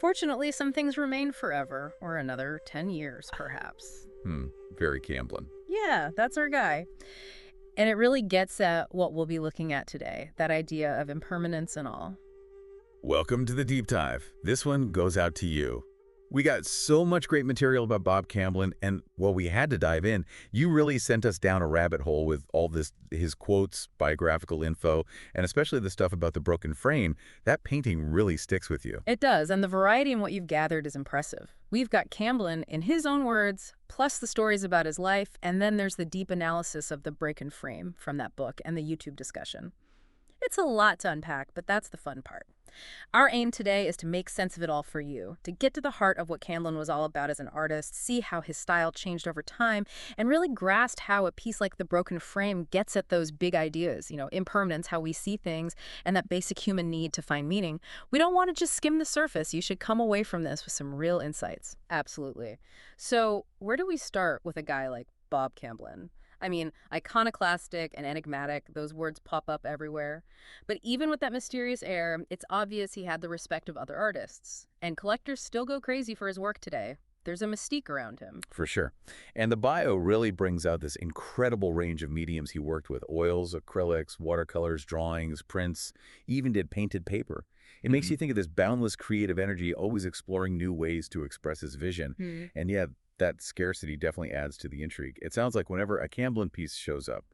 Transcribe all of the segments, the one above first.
Fortunately, some things remain forever, or another 10 years, perhaps. Hmm, very Camblin. Yeah, that's our guy. And it really gets at what we'll be looking at today, that idea of impermanence and all. Welcome to the deep dive. This one goes out to you. We got so much great material about Bob Camblin, and well, we had to dive in. You really sent us down a rabbit hole with all this, his quotes, biographical info, and especially the stuff about the broken frame. That painting really sticks with you. It does, and the variety in what you've gathered is impressive. We've got Camblin, in his own words, plus the stories about his life, and then there's the deep analysis of the break and frame from that book and the YouTube discussion. It's a lot to unpack, but that's the fun part. Our aim today is to make sense of it all for you, to get to the heart of what Camblin was all about as an artist, see how his style changed over time, and really grasp how a piece like The Broken Frame gets at those big ideas, impermanence, how we see things, and that basic human need to find meaning. We don't want to just skim the surface. You should come away from this with some real insights. Absolutely. So, where do we start with a guy like Bob Camblin? I mean, iconoclastic and enigmatic, those words pop up everywhere. But even with that mysterious air, it's obvious he had the respect of other artists. And collectors still go crazy for his work today. There's a mystique around him. For sure. And the bio really brings out this incredible range of mediums he worked with: oils, acrylics, watercolors, drawings, prints, even did painted paper. It makes you think of this boundless creative energy, always exploring new ways to express his vision. And yeah, that scarcity definitely adds to the intrigue. It sounds like whenever a Camblin piece shows up,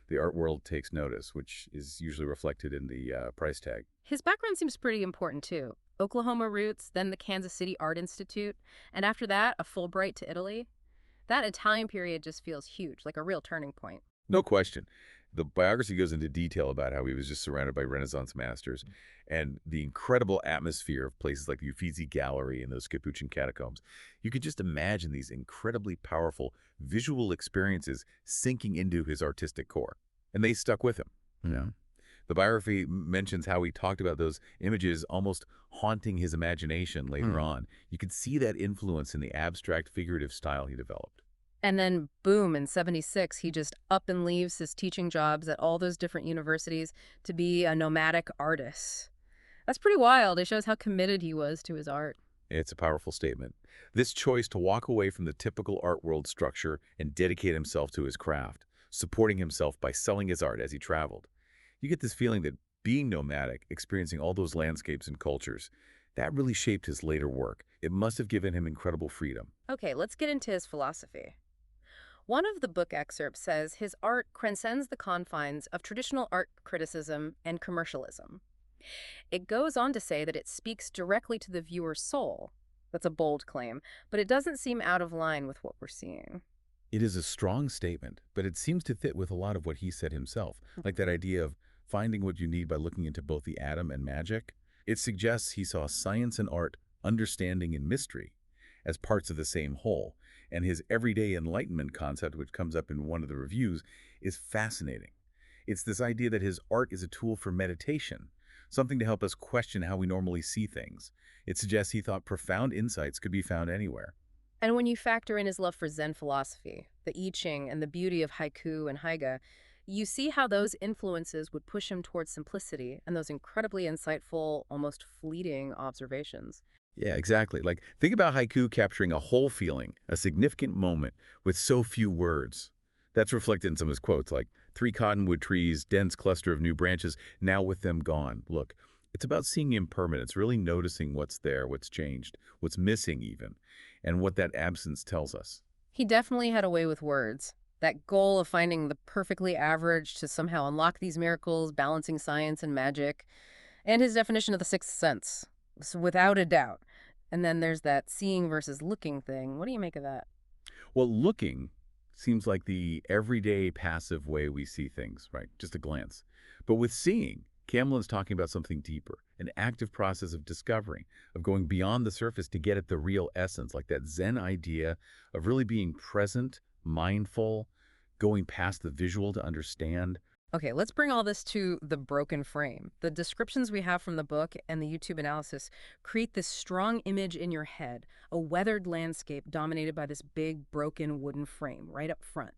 the art world takes notice, which is usually reflected in the price tag. His background seems pretty important, too. Oklahoma roots, then the Kansas City Art Institute, and after that, a Fulbright to Italy. That Italian period just feels huge, like a real turning point. No question. The biography goes into detail about how he was just surrounded by Renaissance masters and the incredible atmosphere of places like the Uffizi Gallery and those Capuchin catacombs. You could just imagine these incredibly powerful visual experiences sinking into his artistic core. And they stuck with him. Yeah. The biography mentions how he talked about those images almost haunting his imagination later on. You could see that influence in the abstract figurative style he developed. And then, boom, in '76, he just up and leaves his teaching jobs at all those different universities to be a nomadic artist. That's pretty wild. It shows how committed he was to his art. It's a powerful statement. This choice to walk away from the typical art world structure and dedicate himself to his craft, supporting himself by selling his art as he traveled. You get this feeling that being nomadic, experiencing all those landscapes and cultures, that really shaped his later work. It must have given him incredible freedom. Okay, let's get into his philosophy. One of the book excerpts says his art transcends the confines of traditional art criticism and commercialism. It goes on to say that it speaks directly to the viewer's soul. That's a bold claim, but it doesn't seem out of line with what we're seeing. It is a strong statement, but it seems to fit with a lot of what he said himself, like that idea of finding what you need by looking into both the atom and magic. It suggests he saw science and art, understanding and mystery, as parts of the same whole. And his everyday enlightenment concept, which comes up in one of the reviews, is fascinating. It's this idea that his art is a tool for meditation, something to help us question how we normally see things. It suggests he thought profound insights could be found anywhere. And when you factor in his love for Zen philosophy, the I Ching, and the beauty of haiku and haiga, you see how those influences would push him towards simplicity and those incredibly insightful, almost fleeting observations. Yeah, exactly. Like, think about haiku capturing a whole feeling, a significant moment, with so few words. That's reflected in some of his quotes, like, 3 cottonwood trees, dense cluster of new branches, now with them gone. Look, it's about seeing impermanence, really noticing what's there, what's changed, what's missing even, and what that absence tells us. He definitely had a way with words. That goal of finding the perfectly average to somehow unlock these miracles, balancing science and magic, and his definition of the sixth sense. So without a doubt. And then there's that seeing versus looking thing. What do you make of that? Well, looking seems like the everyday passive way we see things, right? Just a glance. But with seeing, Camblin's talking about something deeper, an active process of discovering, of going beyond the surface to get at the real essence, like that Zen idea of really being present, mindful, going past the visual to understand. Okay, let's bring all this to The Broken Frame. The descriptions we have from the book and the YouTube analysis create this strong image in your head, a weathered landscape dominated by this big, broken wooden frame right up front.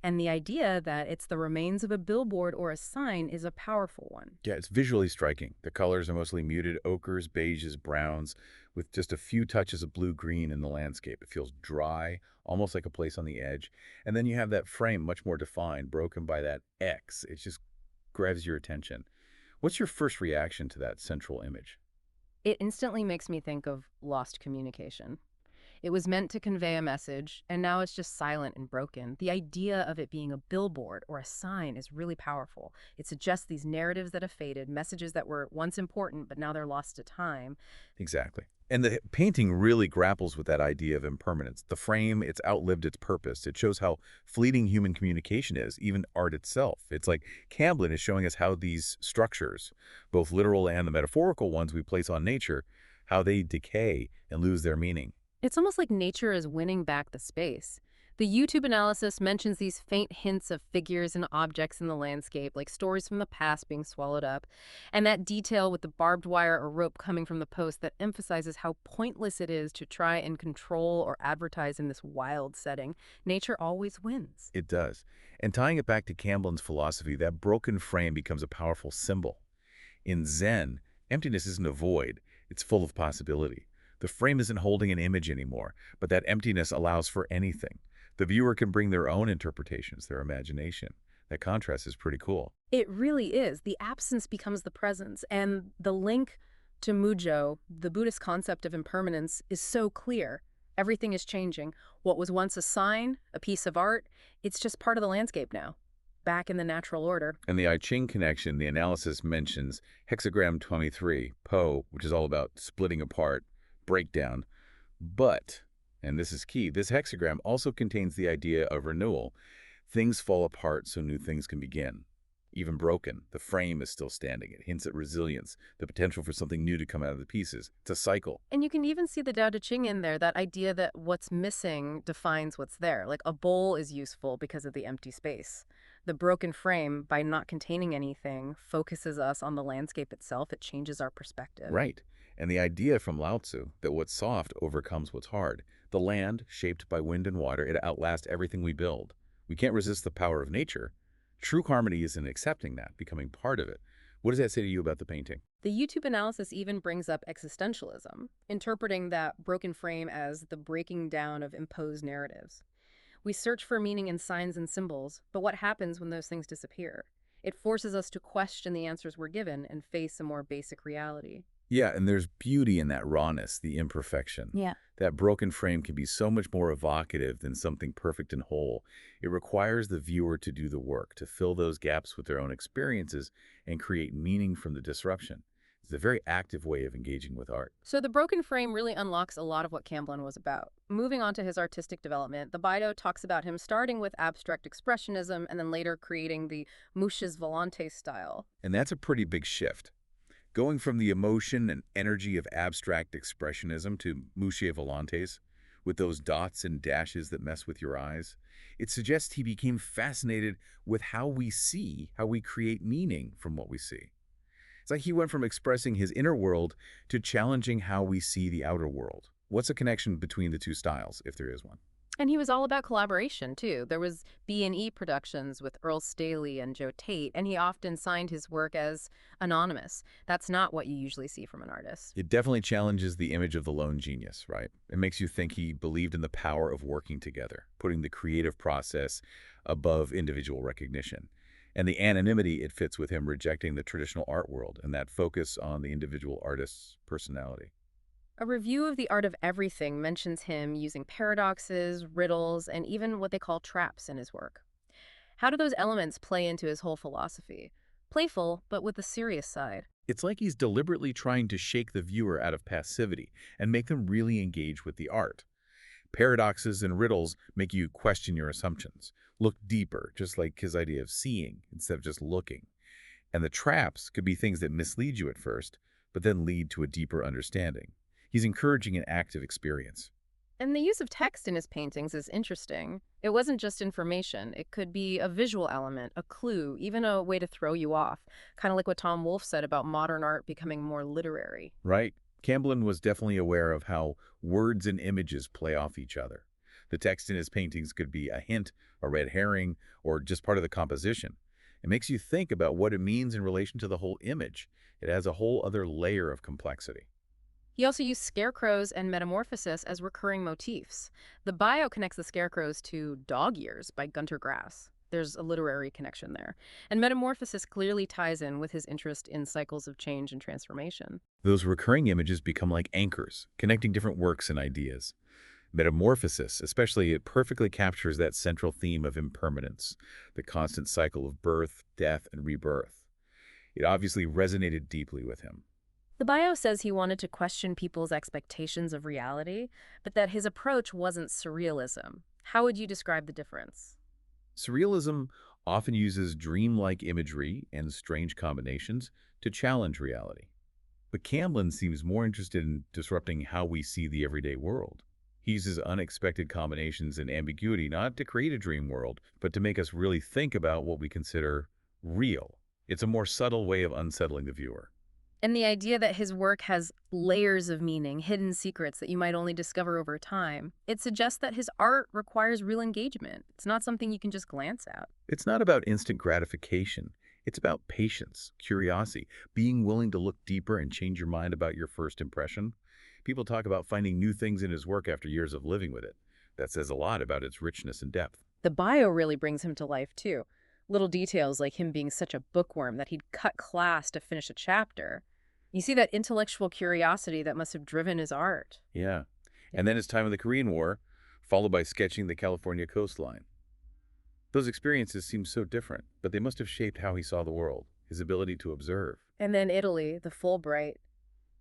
And the idea that it's the remains of a billboard or a sign is a powerful one. Yeah, it's visually striking. The colors are mostly muted ochres, beiges, browns, with just a few touches of blue-green in the landscape. It feels dry, almost like a place on the edge. And then you have that frame, much more defined, broken by that X. It just grabs your attention. What's your first reaction to that central image? It instantly makes me think of lost communication. It was meant to convey a message, and now it's just silent and broken. The idea of it being a billboard or a sign is really powerful. It suggests these narratives that have faded, messages that were once important, but now they're lost to time. Exactly. And the painting really grapples with that idea of impermanence. The frame, it's outlived its purpose. It shows how fleeting human communication is, even art itself. It's like Camblin is showing us how these structures, both literal and the metaphorical ones we place on nature, how they decay and lose their meaning. It's almost like nature is winning back the space. The YouTube analysis mentions these faint hints of figures and objects in the landscape, like stories from the past being swallowed up, and that detail with the barbed wire or rope coming from the post that emphasizes how pointless it is to try and control or advertise in this wild setting. Nature always wins. It does. And tying it back to Camblin's philosophy, that broken frame becomes a powerful symbol. In Zen, emptiness isn't a void, it's full of possibility. The frame isn't holding an image anymore, but that emptiness allows for anything. The viewer can bring their own interpretations, their imagination. That contrast is pretty cool. It really is. The absence becomes the presence, and the link to Mujo, the Buddhist concept of impermanence, is so clear. Everything is changing. What was once a sign, a piece of art, it's just part of the landscape now, back in the natural order. And the I Ching connection, the analysis mentions hexagram 23, Po, which is all about splitting apart, breakdown. But, and this is key, this hexagram also contains the idea of renewal. Things fall apart so new things can begin. Even broken, the frame is still standing. It hints at resilience, the potential for something new to come out of the pieces. It's a cycle. And you can even see the Tao Te Ching in there, that idea that what's missing defines what's there. Like a bowl is useful because of the empty space. The broken frame, by not containing anything, focuses us on the landscape itself. It changes our perspective. Right. And the idea from Lao Tzu that what's soft overcomes what's hard. The land, shaped by wind and water, it outlasts everything we build. We can't resist the power of nature. True harmony is in accepting that, becoming part of it. What does that say to you about the painting? The YouTube analysis even brings up existentialism, interpreting that broken frame as the breaking down of imposed narratives. We search for meaning in signs and symbols, but what happens when those things disappear? It forces us to question the answers we're given and face a more basic reality. Yeah, and there's beauty in that rawness, the imperfection. Yeah. That broken frame can be so much more evocative than something perfect and whole. It requires the viewer to do the work, to fill those gaps with their own experiences and create meaning from the disruption. It's a very active way of engaging with art. So the broken frame really unlocks a lot of what Camblin was about. Moving on to his artistic development, the Bido talks about him starting with abstract expressionism and then later creating the Muches Volantes style. And that's a pretty big shift. Going from the emotion and energy of abstract expressionism to Muche Volantes, with those dots and dashes that mess with your eyes, it suggests he became fascinated with how we see, how we create meaning from what we see. It's like he went from expressing his inner world to challenging how we see the outer world. What's the connection between the two styles, if there is one? And he was all about collaboration, too. There was B&E Productions with Earl Staley and Joe Tate, and he often signed his work as anonymous. That's not what you usually see from an artist. It definitely challenges the image of the lone genius, right? It makes you think he believed in the power of working together, putting the creative process above individual recognition. And the anonymity it fits with him rejecting the traditional art world and that focus on the individual artist's personality. A review of The Art of Everything mentions him using paradoxes, riddles, and even what they call traps in his work. How do those elements play into his whole philosophy? Playful, but with a serious side. It's like he's deliberately trying to shake the viewer out of passivity and make them really engage with the art. Paradoxes and riddles make you question your assumptions, look deeper, just like his idea of seeing instead of just looking. And the traps could be things that mislead you at first, but then lead to a deeper understanding. He's encouraging an active experience. And the use of text in his paintings is interesting. It wasn't just information. It could be a visual element, a clue, even a way to throw you off. Kind of like what Tom Wolfe said about modern art becoming more literary. Right. Camblin was definitely aware of how words and images play off each other. The text in his paintings could be a hint, a red herring, or just part of the composition. It makes you think about what it means in relation to the whole image. It adds a whole other layer of complexity. He also used scarecrows and metamorphosis as recurring motifs. The bio connects the scarecrows to Dog Years by Gunter Grass. There's a literary connection there. And metamorphosis clearly ties in with his interest in cycles of change and transformation. Those recurring images become like anchors, connecting different works and ideas. Metamorphosis, especially, it perfectly captures that central theme of impermanence, the constant cycle of birth, death, and rebirth. It obviously resonated deeply with him. The bio says he wanted to question people's expectations of reality, but that his approach wasn't surrealism. How would you describe the difference? Surrealism often uses dreamlike imagery and strange combinations to challenge reality. But Camblin seems more interested in disrupting how we see the everyday world. He uses unexpected combinations and ambiguity not to create a dream world, but to make us really think about what we consider real. It's a more subtle way of unsettling the viewer. And the idea that his work has layers of meaning, hidden secrets that you might only discover over time, it suggests that his art requires real engagement. It's not something you can just glance at. It's not about instant gratification. It's about patience, curiosity, being willing to look deeper and change your mind about your first impression. People talk about finding new things in his work after years of living with it. That says a lot about its richness and depth. The bio really brings him to life, too. Little details like him being such a bookworm that he'd cut class to finish a chapter. You see that intellectual curiosity that must have driven his art. Yeah. And then his time in the Korean War, followed by sketching the California coastline. Those experiences seem so different, but they must have shaped how he saw the world, his ability to observe. And then Italy, the Fulbright.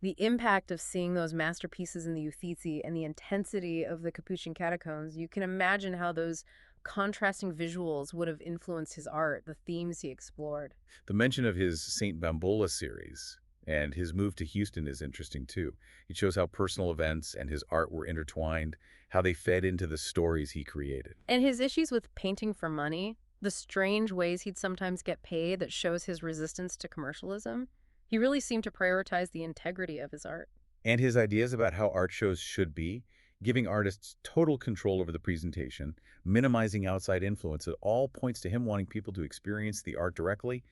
The impact of seeing those masterpieces in the Uffizi and the intensity of the Capuchin catacombs, you can imagine how those contrasting visuals would have influenced his art, the themes he explored. The mention of his St. Bambola series and his move to Houston is interesting too. It shows how personal events and his art were intertwined, how they fed into the stories he created. And his issues with painting for money, the strange ways he'd sometimes get paid that shows his resistance to commercialism, he really seemed to prioritize the integrity of his art. And his ideas about how art shows should be, giving artists total control over the presentation, minimizing outside influence, it all points to him wanting people to experience the art directly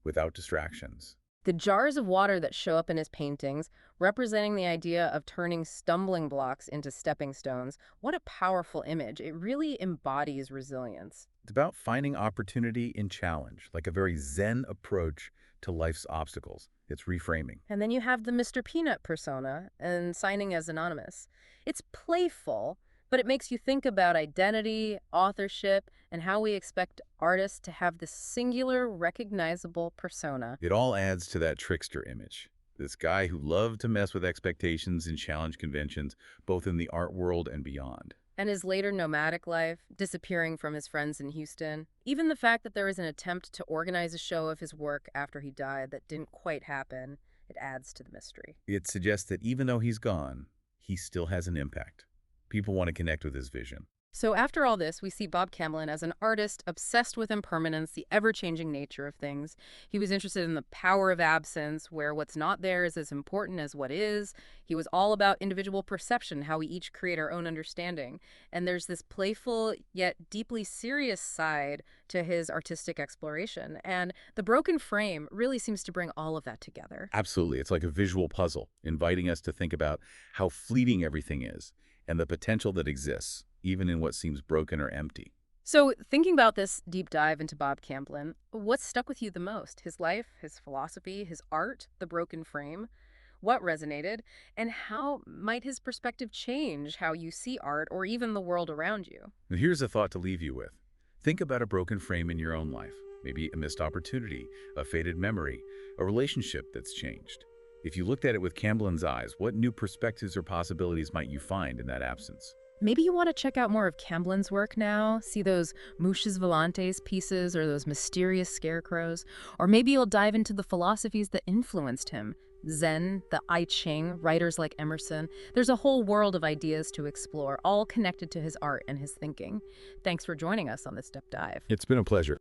without distractions. The jars of water that show up in his paintings, representing the idea of turning stumbling blocks into stepping stones, what a powerful image. It really embodies resilience. It's about finding opportunity in challenge, like a very Zen approach to life's obstacles. It's reframing. And then you have the Mr. Peanut persona and signing as anonymous. It's playful, but it makes you think about identity, authorship, and how we expect artists to have this singular, recognizable persona. It all adds to that trickster image. This guy who loved to mess with expectations and challenge conventions, both in the art world and beyond. And his later nomadic life, disappearing from his friends in Houston. Even the fact that there was an attempt to organize a show of his work after he died that didn't quite happen, it adds to the mystery. It suggests that even though he's gone, he still has an impact. People want to connect with his vision. So after all this, we see Bob Camblin as an artist obsessed with impermanence, the ever-changing nature of things. He was interested in the power of absence, where what's not there is as important as what is. He was all about individual perception, how we each create our own understanding. And there's this playful yet deeply serious side to his artistic exploration. And The Broken Frame really seems to bring all of that together. Absolutely. It's like a visual puzzle, inviting us to think about how fleeting everything is and the potential that exists, even in what seems broken or empty. So thinking about this deep dive into Bob Camblin, what stuck with you the most? His life, his philosophy, his art, The Broken Frame? What resonated? And how might his perspective change how you see art or even the world around you? And here's a thought to leave you with. Think about a broken frame in your own life. Maybe a missed opportunity, a faded memory, a relationship that's changed. If you looked at it with Camblin's eyes, what new perspectives or possibilities might you find in that absence? Maybe you want to check out more of Camblin's work now, see those Mouches Volantes pieces or those mysterious scarecrows, or maybe you'll dive into the philosophies that influenced him. Zen, the I Ching, writers like Emerson. There's a whole world of ideas to explore, all connected to his art and his thinking. Thanks for joining us on this deep dive. It's been a pleasure.